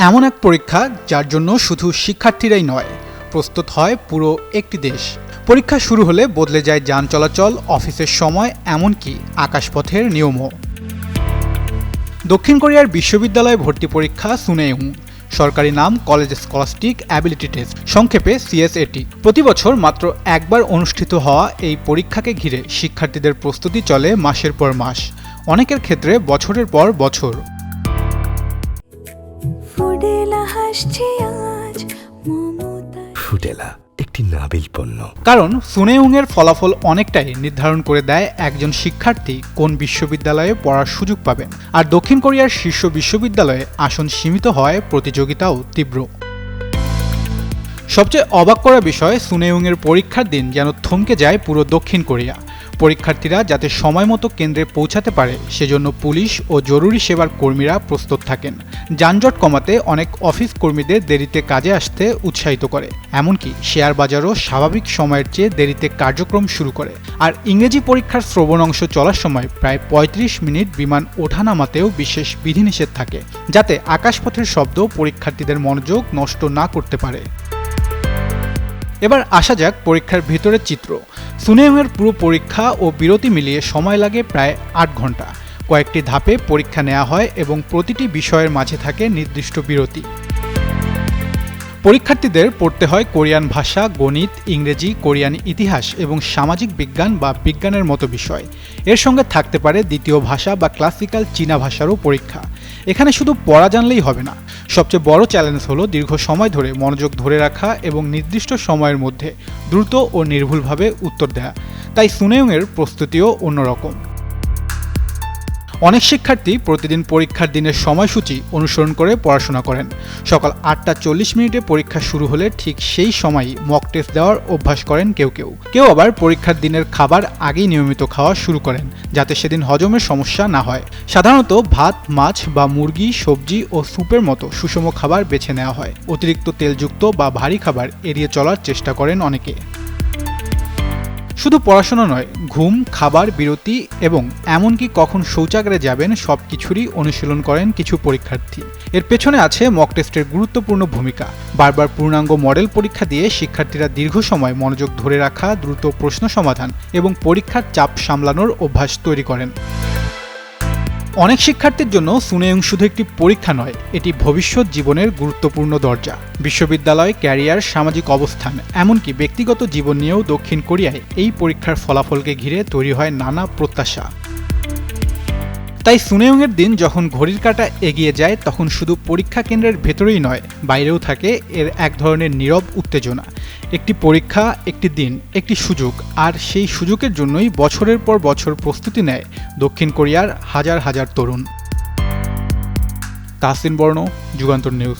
এমন এক পরীক্ষা যার জন্য শুধু শিক্ষার্থীরাই নয়, প্রস্তুত হয় পুরো একটি দেশ। পরীক্ষা শুরু হলে বদলে যায় যান চলাচল, অফিসের সময়, এমনকি আকাশপথের নিয়মও। দক্ষিণ কোরিয়ার বিশ্ববিদ্যালয় ভর্তি পরীক্ষা সুনেয়ুং, সরকারি নাম কলেজ স্কলাস্টিক অ্যাবিলিটি টেস্ট, সংক্ষেপে সিএসএটি। প্রতি বছর মাত্র একবার অনুষ্ঠিত হওয়া এই পরীক্ষাকে ঘিরে শিক্ষার্থীদের প্রস্তুতি চলে মাসের পর মাস, অনেকের ক্ষেত্রে বছরের পর বছর। ফুডেলা একটি নাবিল পণ্য। কারণ সুনেয়ুংয়ের ফলাফল অনেকটাই নির্ধারণ করে দেয় একজন শিক্ষার্থী কোন বিশ্ববিদ্যালয়ে পড়ার সুযোগ পাবেন। আর দক্ষিণ কোরিয়ার শীর্ষ বিশ্ববিদ্যালয়ে আসন সীমিত হয়, প্রতিযোগিতাও তীব্র। সবচেয়ে অবাক করা বিষয়, সুনেয়ুংয়ের পরীক্ষার দিন যেন থমকে যায় পুরো দক্ষিণ কোরিয়া। পরীক্ষার্থীরা যাতে সময় মতো কেন্দ্রে পৌঁছাতে পারে সেজন্য পুলিশ ও জরুরি সেবার কর্মীরা প্রস্তুত থাকেন। যানজট কমাতে অনেক অফিস কর্মীদের দেরিতে কাজে আসতে উৎসাহিত করে, এমনকি শেয়ার বাজারও স্বাভাবিক সময়ের চেয়ে দেরিতে কার্যক্রম শুরু করে। আর ইংরেজি পরীক্ষার শ্রবণ অংশ চলার সময় প্রায় ৩৫ মিনিট বিমান ওঠানামাতেও বিশেষ বিধিনিষেধ থাকে, যাতে আকাশপথের শব্দ পরীক্ষার্থীদের মনোযোগ নষ্ট না করতে পারে। এবার আসা যাক পরীক্ষার ভেতরের চিত্র। সুনেয়ুংয়ের পুরো পরীক্ষা ও বিরতি মিলিয়ে সময় লাগে প্রায় ৮ ঘন্টা। কয়েকটি ধাপে পরীক্ষা নেওয়া হয় এবং প্রতিটি বিষয়ের মাঝে থাকে নির্দিষ্ট বিরতি। পরীক্ষার্থীদের পড়তে হয় কোরিয়ান ভাষা, গণিত, ইংরেজি, কোরিয়ান ইতিহাস এবং সামাজিক বিজ্ঞান বা বিজ্ঞানের মতো বিষয়। এর সঙ্গে থাকতে পারে দ্বিতীয় ভাষা বা ক্লাসিক্যাল চীনা ভাষারও পরীক্ষা। এখানে শুধু পড়া জানলেই হবে না, সবচেয়ে বড় চ্যালেঞ্জ হলো দীর্ঘ সময় ধরে মনোযোগ ধরে রাখা এবং নির্দিষ্ট সময়ের মধ্যে দ্রুত ও নির্ভুলভাবে উত্তর দেয়া। তাই সুনেয়ুংয়ের প্রস্তুতিও অন্যরকম। অনেক শিক্ষার্থী প্রতিদিন পরীক্ষার দিনের সময়সূচি অনুসরণ করে পড়াশোনা করেন। সকাল ৮টা ৪০ পরীক্ষা শুরু হলে ঠিক সেই সময়ই মক টেস্ট দেওয়ার অভ্যাস করেন কেউ আবার পরীক্ষার দিনের খাবার আগেই নিয়মিত খাওয়া শুরু করেন, যাতে সেদিন হজমের সমস্যা না হয়। সাধারণত ভাত, মাছ বা মুরগি, সবজি ও স্যুপের মতো সুষম খাবার বেছে নেওয়া হয়। অতিরিক্ত তেলযুক্ত বা ভারী খাবার এড়িয়ে চলার চেষ্টা করেন অনেকে। শুধু পড়াশোনা নয়, ঘুম, খাবার, বিরতি এবং এমনকি কখন শৌচাগারে যাবেন সব কিছুরই অনুশীলন করেন কিছু পরীক্ষার্থী। এর পেছনে আছে মক টেস্টের গুরুত্বপূর্ণ ভূমিকা। বারবার পূর্ণাঙ্গ মডেল পরীক্ষা দিয়ে শিক্ষার্থীরা দীর্ঘ সময় মনোযোগ ধরে রাখা, দ্রুত প্রশ্ন সমাধান এবং পরীক্ষার চাপ সামলানোর অভ্যাস তৈরি করেন। অনেক শিক্ষার্থীর জন্য সুনেয়ুং শুধু একটি পরীক্ষা নয়, এটি ভবিষ্যৎ জীবনের গুরুত্বপূর্ণ দরজা। বিশ্ববিদ্যালয়, ক্যারিয়ার, সামাজিক অবস্থান, এমনকি ব্যক্তিগত জীবন নিয়েও দক্ষিণ কোরিয়ায় এই পরীক্ষার ফলাফলকে ঘিরে তৈরি হয় নানা প্রত্যাশা। তাই সুনেয়ুংয়ের দিন যখন ঘড়ির কাঁটা এগিয়ে যায়, তখন শুধু পরীক্ষা কেন্দ্রের ভেতরেই নয়, বাইরেও থাকে এর এক ধরনের নীরব উত্তেজনা। একটি পরীক্ষা, একটি দিন, একটি সুযোগ, আর সেই সুযোগের জন্যই বছরের পর বছর প্রস্তুতি নেয় দক্ষিণ কোরিয়ার হাজার হাজার তরুণ। তাহসিন বর্ণ, যুগান্তর নিউজ।